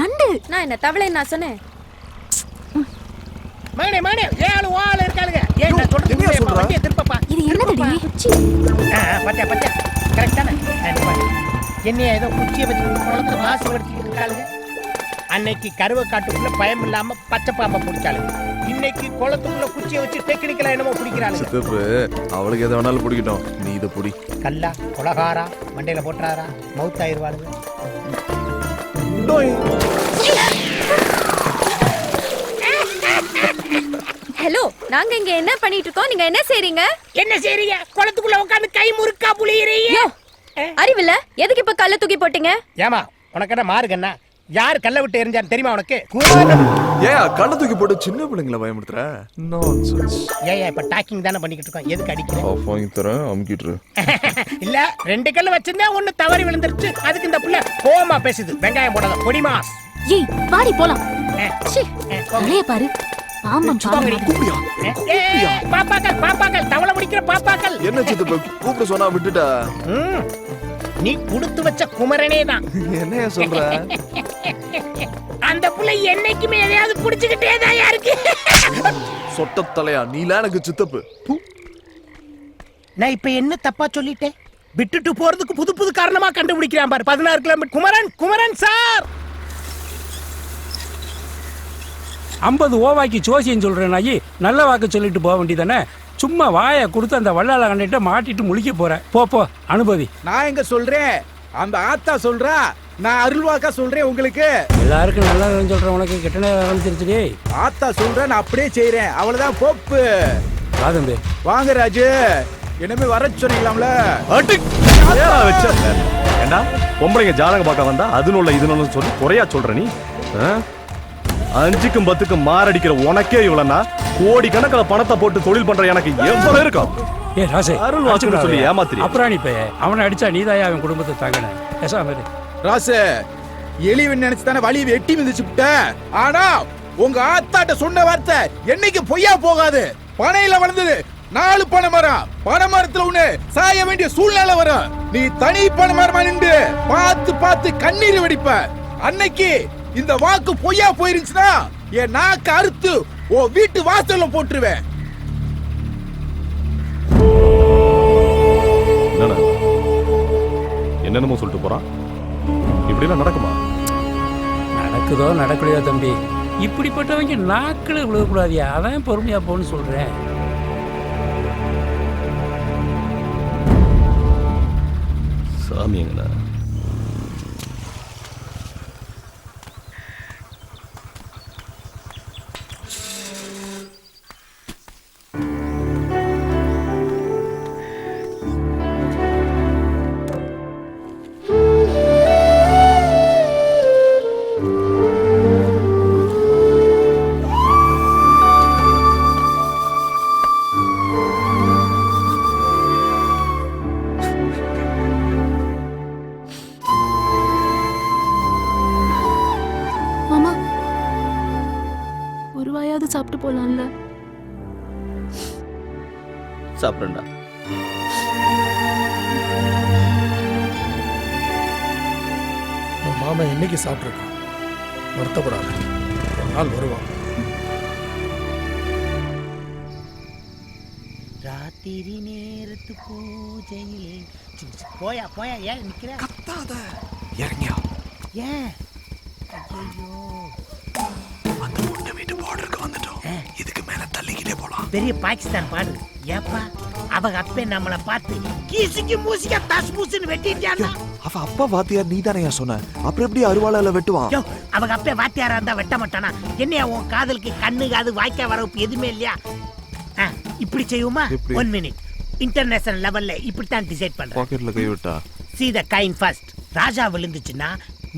நண்டு. நான் என்ன தவளை நான் சொன்னேன். மகனே மகனே ஏழு வாள் இருக்காளுங்க. ஏன் நான் சொல்றது வண்டியை திருப்பப்பா. இது என்னடி குச்சி? பச்சை பச்சை கரெக்ட் தானே? என்னைய ஏதோ குச்சியை வச்சு குளத்துல மாசு எடுத்துக்கிட்டு இருக்காளுங்க. அன்னைக்கு கருவ காட்டுக்குள்ள பயம் இல்லாம பச்சை பாம்பை பிடிச்சாளுங்க. இன்னைக்கு குளத்துக்குள்ள குச்சியை வச்சு டெக்னிக்கலா என்னமோ பிடிக்கிறாளுங்க. அவளுக்கு எதை வேணாலும் பிடிக்கட்டும், நீ இதை பிடி. கல்லா கொலகாரா மண்டையில போட்டுறாரா மவுத் ஆயிருவாளுங்க. ஹலோ, நாங்க இங்க என்ன பண்ணிட்டு இருக்கோம்? நீங்க என்ன செய்றீங்க? என்ன செய்றீங்க? குளத்துக்குள்ள உட்கார்ந்து கை முறுக்கா புளியறீங்க. அறிவில்ல, எதுக்கு இப்ப கல்ல தூக்கி போட்டீங்க? ஏமா உனக்கு என்ன மாறுகண்ணா? யார் கல்ல விட்டு எரிஞ்சான்னு தெரியுமா உனக்கு? ஏன் கல்ல தூக்கி போட்டு சின்ன பிள்ளைங்களை பயமுறுத்துற? நான்சென்ஸ். ஏன் இப்ப டாக்கிங் தானே பண்ணிக்கிட்டு இருக்கோம், எதுக்கு அடிக்கிற? ஆஃப் வாங்கி தரேன், அமுக்கிட்டு. இல்ல ரெண்டு கல்ல வச்சிருந்தா ஒண்ணு தவறி விழுந்துருச்சு, அதுக்கு இந்த புள்ள கோவமா பேசுது. வெங்காயம் போடாத பொடிமாஸ். ஏய் வாடி போலாம். தலைய பாரு. பாம்பம் பாப்பாக்கள் பாப்பாக்கள் தவளை முடிக்கிற பாப்பாக்கள். என்ன சித்தப்ப கூப்பிட சொன்னா விட்டுட்டா? நீ குடுத்து வச்ச குமரனே தான். என்ன சொல்ற? அந்த புள்ள என்னைக்குமே எதையாவது புடிச்சுக்கிட்டே தான் இருக்கு. சொட்ட தலையா நீல எனக்கு சித்தப்பு. நான் இப்ப என்ன தப்பா சொல்லிட்டேன்? விட்டுட்டு போறதுக்கு புது புது காரணமா கண்டுபிடிக்கிறான் பாரு. 16 கிலோமீட்டர். குமரன் குமரன் சார் 50 ஓவாய்க்கு ஜோசியம் சொல்றேன். நாயி நல்ல வாக்கு சொல்லிட்டு போக வேண்டியதானே. சும்மா வாயை கொடுத்து அந்த வள்ளால கண்டிட்டு மாட்டிட்டு முழிக்க போறேன். போ அனுபவி. நான் எங்க சொல்றேன், அந்த ஆத்தா சொல்றா. நான் அருள்வாக்கா சொல்றேன் உங்களுக்கு. எல்லாருக்கும் நல்லா சொல்றேன், உனக்கு கெட்ட நேரம் தெரிஞ்சுடி. ஆத்தா சொல்றேன், நான் அப்படியே செய்யறேன். அவ்வளவுதான் போப்பு. ராதம்பி வாங்க ராஜு, என்னமே வர சொன்னீங்களாம்ல. ஏண்டா பொம்பளைங்க ஜாதகம் பார்க்க வந்தா அதுனுள்ள இதுன்னு சொல்லி குறையா சொல்ற நீ? 5க்கும் 10க்கும் மாரடிக்கிற உனக்கே இவ்வளவுனா கோடி கணக்கில் பணத்தை போட்டு தொழில் பண்ற எனக்கு எவ்வளவு இருக்கும்? ஏ ராசே, அருள் வாக்குன்னு சொல்லி ஏமாத்திரி. அப்புறாணி பைய அவனை அடிச்சா நீதாயா அவன் குடும்பத்தை தாங்கன. பேசாம இரு. ராசே, எலிவன் நினைச்சு தானே வலி வெட்டி மிதிச்சு விட்ட. ஆனா உங்க ஆத்தாட்ட சொன்ன வார்த்தை என்னைக்கு பொய்யா போகாது. பனையில வளர்ந்தது 4 பனை மரம். பனை மரத்துல ஒண்ணு சாய வேண்டிய சூழ்நிலை வரும். நீ தனி பனை மரமா நின்று பார்த்து பார்த்து கண்ணீர் வெடிப்ப. அன்னைக்கு இந்த வாக்கு பொய்யா போயிருச்சுன்னா என் நாக்கு அறுத்து ஓ வீட்டு வாசல்ல போட்டுருவேன். என்னென்னமோ சொல்லிட்டு போறான். இப்படி எல்லாம் நடக்குமா? நடக்குதோ நடக்கலையோ தம்பி, இப்படிப்பட்டவங்க நாக்களை விழுகக்கூடாதியா. அதான் பொறுமையா போன்னு சொல்றேன். சாமி எங்கண்ணா? சாப்பிட்டு போலாம்ல? சாப்பிடுடா. மாமா என்னைக்கு சாப்பிட்டுருக்கான், வருத்தப்படாத. ஒரு நாள் வருவான். ராத்திரி நேரத்து பூஜையிலே போயா போயா ஏன் நிக்கிற? கத்தாத, இறங்கியா. ஏன்? ஐயோ, அந்த பொண்ணு வீட்டு பார்டருக்கு வந்துட்டோம். இதுக்கு மேல தள்ளிக்கிட்டே போலாம். பெரிய பாகிஸ்தான் பாடு. ஏப்பா அவங்க அப்பே நம்மளை பார்த்து கீசிக்கு மூசிக்க தஸ் மூசுன்னு வெட்டிட்டானா? அவ அப்பா வாத்தியார் நீ தானே சொன்ன, அப்புறம் எப்படி அருவாளால வெட்டுவான்? அவங்க அப்பே வாத்தியாரா இருந்தா வெட்ட மாட்டானா? என்னையா உன் காதலுக்கு கண்ணு காது வாய்க்கா வரப்பு எதுவுமே இல்லையா? இப்படி செய்யுமா? 1 மினிட். இன்டர்நேஷனல் லெவல்ல இப்படித்தான் டிசைட் பண்றேன். பாக்கெட்ல கை விட்டா see the kind first. ராஜா விழுந்துச்சுன்னா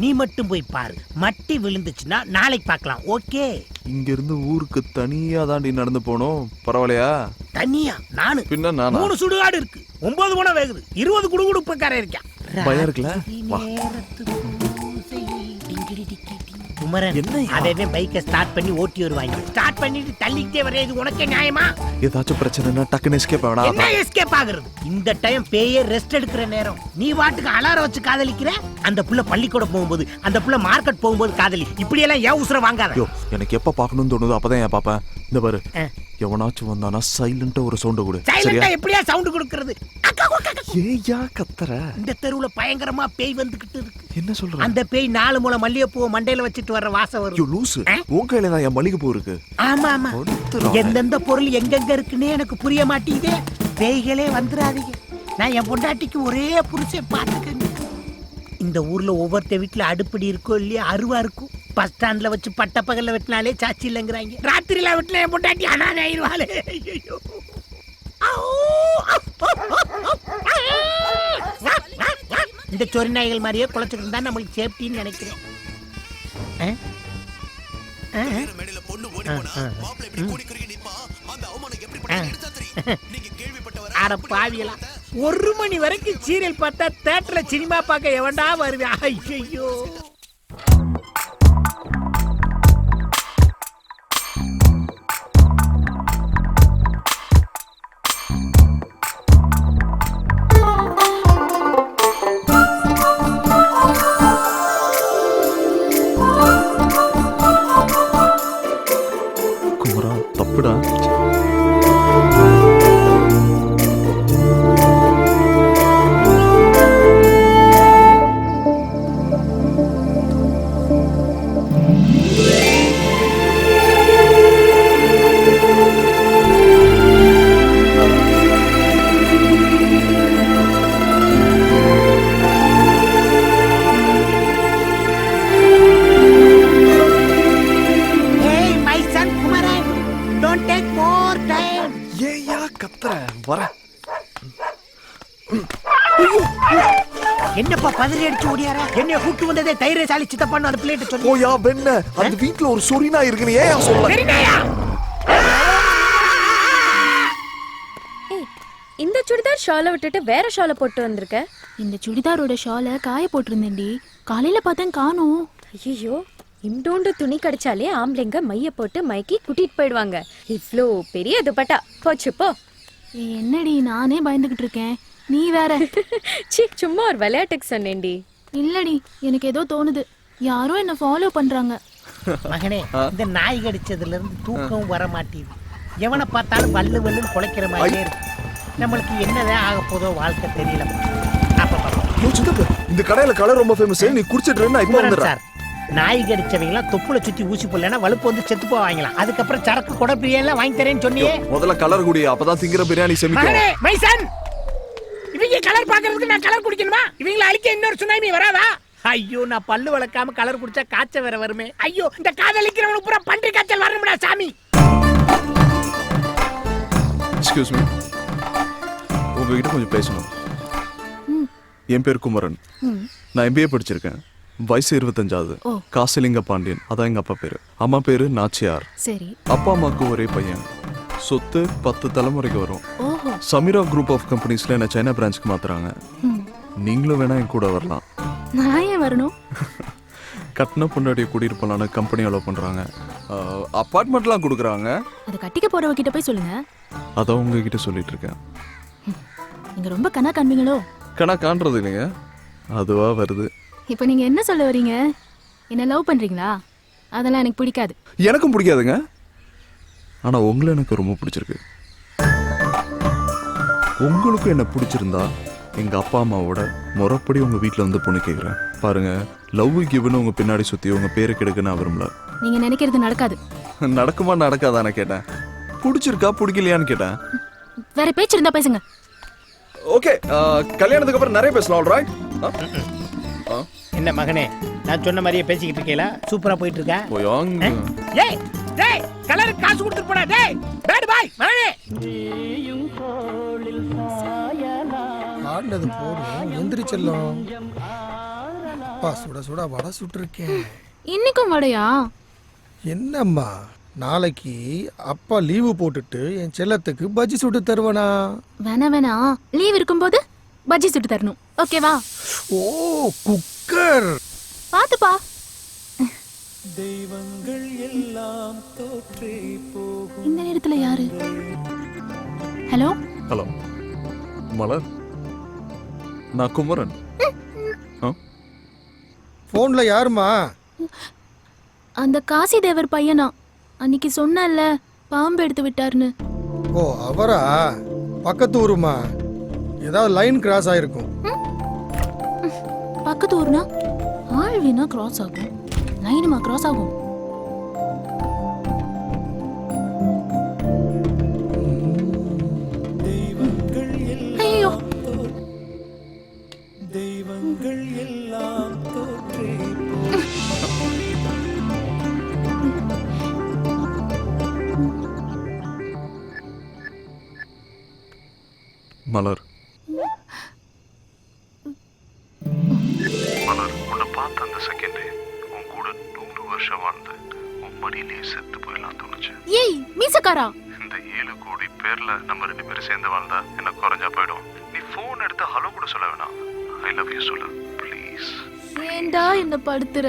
நீ மட்டும் போய் பாரு, மட்டி விழுந்துச்சுன்னா நாளைக்கு பார்க்கலாம். ஓகே? இங்க இருந்து ஊருக்கு தனியா தாண்டி நடந்து போனோம். பரவாயில்லையா? தனியா? நானு பின்ன நானா? 3 சுடுகாடு இருக்கு, 9 குணம் வேகுது, 20 குடுகுடுப்புக்காரன் இருக்கான். பயம் இருக்குல்ல? வா. குமரன் என்னய்யா? அதே பைக்கை ஸ்டார்ட் பண்ணி ஓட்டி வருவாங்க. ஸ்டார்ட் பண்ணிட்டு தள்ளிக்கிட்டே வர்றது உனக்கே நியாயமா? ஏதாச்சும் பிரச்சனைனா டக்குன்னு எஸ்கேப் என்ன ஆகணும். எஸ்கேப் ஆகுறது? இந்த டைம் பேயே ரெஸ்ட் எடுக்கிற நேரம். நீ வாட்டுக்கு அலாரம் வச்சு காதலிக்கிற. அந்த புள்ள பள்ளிக்கூடம் போகும்போது, அந்த புள்ள மார்க்கெட் போகும்போது காதலி. இப்படி எல்லாம் ஏன் உசுர வாங்காத. ஐயோ எனக்கு எப்ப பார்க்கணும்னு தோணுதோ அப்பதான் ஏன் பாப்பேன். இந்த பாரு எவனாச்சும் வந்தானா சைலண்டா ஒரு சவுண்ட் கொடு. சைலண்டா எப்படியா சவுண்ட் கொடுக்கிறது? ஏயா கத்துற? இந்த தெருவுல பயங்கரமா பேய் வந்துகிட்டு இருக்கு. என்ன சொல்ற? அந்த பேய் 4 முளை மல்லிகைப்பூ மண்டையில வச்சிட்டு வர்ற வாசம் ஐயோ வரும். லூசு. உன் கையில தான் என் மல்லிகைப்பூ இருக்கு. ஆமா ஆமா. கொடுத்துறோம். எந்தெந்த பொருள் எங்கெங்க இருக்குன்னே எனக்கு புரிய மாட்டேங்குதே. பேய்களே வந்துடாதீங்க. நான் என் பொண்டாட்டிக்கு ஒரே புருஷன் பாத்துக்கங்க. இந்த ஊர்ல ஒவ்வொருத்த வீட்டுல அடுப்படி இருக்கோ இல்லையா அருவா இருக்கும். பஸ் ஸ்டாண்ட்ல வச்சு பட்ட பகல்ல வெட்டினாலே சாட்சி இல்லைங்கிறாங்க. ராத்திரில வெட்டினா என் பொண்டாட்டி அனாதை ஆயிடுவாளே. ஐயோ. இந்த சொறி நாய்கள் மாதிரியே குலைச்சிட்டு இருந்தா நம்மளுக்கு சேஃப்டின்னு நினைக்கிறேன். அட பாவியலா, 1 மணி வரைக்கும் சீரியல் பார்த்தா தியேட்டர்ல சினிமா பார்க்க எவன்டா வருவேன்? ஐயோ. குமரா தப்புடா. Hey, my son Kumaran, don't take more time. ஏயா கத்துற? வர. என்னப்பா பதறி அடிச்சு ஓடியாரா? என்னைய கூட்டு வந்ததே தைரியசாலி சித்தப்பான்னு அந்த பிள்ளைகிட்ட சொல்லி. ஓயா வெண்ண அந்த வீட்ல ஒரு சொரினா இருக்குன்னு ஏன் சொல்ல? ஏய், இந்த சுடிதார் ஷாலை விட்டுட்டு வேற ஷாலை போட்டு வந்திருக்க. இந்த சுடிதாரோட ஷாலை காய போட்டிருந்தேன்டி. காலையில பார்த்தேன் காணோம். ஐயோ, இண்டோண்டு துணி கடிச்சாலே ஆம்பளைங்க மைய போட்டு மைக்கி கூட்டிட்டு போயிடுவாங்க. இவ்ளோ பெரிய துப்பட்டா போச்சு போ. என்னடி நானே பயந்துகிட்டு இருக்கேன், நீ வேற. சி, சும்மா ஒரு விளையாட்டுக்கு சொன்னேன்டி. இல்லடி, எனக்கு ஏதோ தோணுது. யாரோ என்ன ஃபாலோ பண்றாங்க. மகனே, இந்த நாய் கடிச்சதுல இருந்து தூக்கம் வர மாட்டேங்குது. எவனை பார்த்தாலும் வல்லு வல்லுன்னு குலைக்கிற மாதிரியே இருக்கு. நம்மளுக்கு என்னதான் ஆக போதோ வாழ்க்கை தெரியல. ஐயோ சித்தப்பு, இந்த கடையில கலர் ரொம்ப ஃபேமஸ். நீ குடிச்சிட்டு இருந்தா இப்ப வந்துடுற. சார், நாய் கடிச்சவங்களாம் தொப்புல சுத்தி ஊசி போடலன்னா வலுப்பு வந்து செத்து போவாங்களாம். அதுக்கப்புறம் சரக்கு கொடை பிரியாணிலாம் வாங்கி தரேன்னு சொன்னியே. முதல்ல கலர் குடி, அப்பதான் திங்கிற பிரியாணி செமிக்கும். மகனே, மைசன், இவங்க கலர் பாக்குறதுக்கு நான் கலர் குடிக்கணுமா? இவங்கள அழிக்க இன்னொரு சுனாமி வராதா? ஐயோ, நான் பல்லு வளர்க்காம கலர் குடிச்சா காய்ச்சல் வேற வருமே. ஐயோ, இந்த காதலிக்கிறவனுக்கு பூரா பன்றி காய்ச்சல் வரணும்டா சாமி. எக்ஸ்கியூஸ் மீ, உங்ககிட்ட கொஞ்சம் பேசணும். என் பேர் குமரன். நான் MBA படிச்சிருக்கேன். வயசு 25. காசிலிங்க பாண்டியன், அதான் எங்க அப்பா பேரு. அம்மா பேரு நாச்சியார். சரி. அப்பா அம்மாவுக்கு ஒரே பையன். சொத்து 10 தலைமுறைக்கு வரும். ஓஹோ. சமீரா குரூப் ஆஃப் கம்பெனிஸ்ல என்ன சைனா பிரான்ச்சுக்கு மாத்துறாங்க. நீங்களும் வேணா என் கூட வரலாம். நான் ஏன் வரணும்? கட்டின பொண்டாட்டியை கூட்டிட்டு போலான்னு கம்பெனி அலோவ் பண்றாங்க. அப்பார்ட்மெண்ட்லாம் கொடுக்குறாங்க. அதை கட்டிக்க போறவ கிட்ட போய் சொல்லுங்க. அதான் உங்ககிட்ட சொல்லிட்டு இருக்கேன். நீங்க ரொம்ப கனா காண்பீங்களோ? கணா காண்றது இல்லைங்க, அதுவா வருது. இப்போ நீங்க என்ன சொல்ல வரீங்க? என்ன லவ் பண்றீங்களா? அதெல்லாம் எனக்கு பிடிக்காது. எனக்கும் பிடிக்காதுங்க, ஆனா உங்களை எனக்கு ரொம்ப பிடிச்சிருக்கு. உங்களுக்கும் என்ன பிடிச்சிருந்தா எங்க அப்பா அம்மாவோட முறைப்படி உங்க வீட்டுல வந்து பொண்ணு கேக்குறேன். பாருங்க, லவ் கிவ்னு உங்க பின்னாடி சுத்தி உங்க பேரை கெடுக்க நான் விரும்பல. நீங்க நினைக்கிறது நடக்காது. நடக்குமா நடக்காதான்னு கேட்டேன். பிடிச்சிருக்கா பிடிக்கலையான்னு கேட்டேன். வேற பேச்சு இருந்தா பேசுங்க. ஓகே, கல்யாணத்துக்கு அப்புறம் நிறைய பேசலாம். ஆல்ரைட். என்ன மகனே, நான் சொன்ன மாதிரியே பேசிக்கிட்டு இருக்கேல, சூப்பரா போயிட்டு இருக்க. போயாங்க. டேய் டேய், கலர் காசு கொடுத்து போடா. டேய் பேட் பாய் மகனே. ஆடுனது போடும், எந்திரிச்செல்லாம். அப்பா சுட சுட வடை சுட்டுருக்கேன். இன்னைக்கும் வடையா? என்னம்மா, நாளைக்கு அப்பா லீவு போட்டுட்டு என் செல்லத்துக்கு பஜ்ஜி சுட்டு தருவனா? வேணா லீவ் இருக்கும்போது பஜ்ஜி சுட்டு தரணும். ஓகேவா? ஓ, குக்கர். பாத்துப்பா. இந்த நேரத்துல யாரு? ஹலோ ஹலோ மலர், நான் குமரன். போன்ல யாருமா? அந்த காசி தேவர் பையனா? அன்னைக்கு சொன்னல பாம்பு எடுத்து விட்டாருன்னு. ஓ அவரா? பக்கத்து ஊருமா? ஏதாவது லைன் கிராஸ் ஆயிருக்கும். பக்கத்து ஊர்னா ஆள் வேணா கிராஸ் ஆகும், லைனுமா கிராஸ் ஆகும்? ஐயோ மலர், மலர், உன்னை பார்த்த அந்த செகண்ட் உன் கூட 100 வருஷம் வாழ்ந்து உன் மடியிலேயே செத்து போயிடலாம் தோணுச்சு. ஏய் மீசக்காரா, இந்த 7 கோடி பேர்ல நம்ம 2 பேரும் சேர்ந்து வாழ்ந்தா என்ன குறைஞ்சா போயிடும். நீ போன் எடுத்து ஹலோ கூட சொல்ல வேணாம், ஐ லவ் யூ சொல்ல ப்ளீஸ். ஏண்டா என்ன படுத்துற?